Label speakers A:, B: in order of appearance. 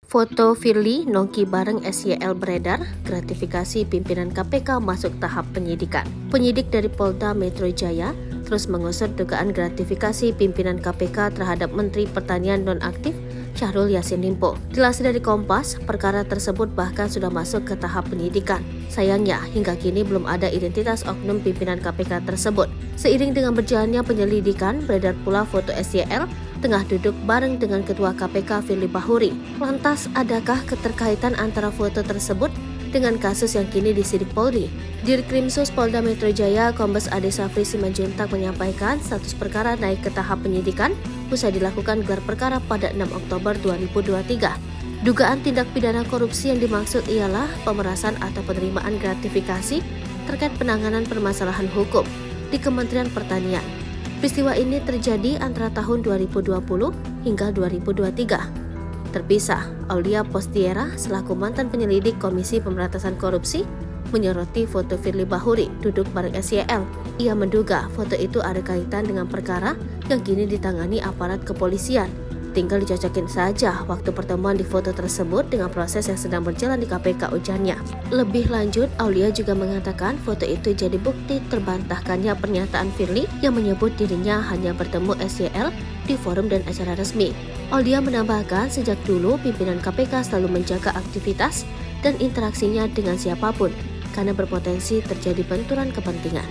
A: Foto Firly Nongki bareng SYL beredar, gratifikasi pimpinan KPK masuk tahap penyidikan. Penyidik dari Polda Metro Jaya terus mengusut dugaan gratifikasi pimpinan KPK terhadap Menteri Pertanian nonaktif Syahrul Yassin Limpo. Dilansir dari Kompas, perkara tersebut bahkan sudah masuk ke tahap penyidikan. Sayangnya, hingga kini belum ada identitas oknum pimpinan KPK tersebut. Seiring dengan berjalannya penyelidikan, beredar pula foto SYL tengah duduk bareng dengan Ketua KPK Firly Bahuri. Lantas, adakah keterkaitan antara foto tersebut dengan kasus yang kini disidik Polri? Dirkrimsus Polda Metro Jaya, Kombes Ade Safri Simanjuntak menyampaikan status perkara naik ke tahap penyidikan usai dilakukan gelar perkara pada 6 Oktober 2023. Dugaan tindak pidana korupsi yang dimaksud ialah pemerasan atau penerimaan gratifikasi terkait penanganan permasalahan hukum di Kementerian Pertanian. Peristiwa ini terjadi antara tahun 2020 hingga 2023. Terpisah, Aulia Postiera selaku mantan penyelidik Komisi Pemberantasan Korupsi menyoroti foto Firly Bahuri duduk bareng SYL. Ia menduga foto itu ada kaitan dengan perkara yang kini ditangani aparat kepolisian. Tinggal dicocokin saja waktu pertemuan di foto tersebut dengan proses yang sedang berjalan di KPK, ujarnya. Lebih lanjut, Aulia juga mengatakan foto itu jadi bukti terbantahkannya pernyataan Firly yang menyebut dirinya hanya bertemu SYL di forum dan acara resmi. Aulia menambahkan sejak dulu pimpinan KPK selalu menjaga aktivitas dan interaksinya dengan siapapun karena berpotensi terjadi benturan kepentingan.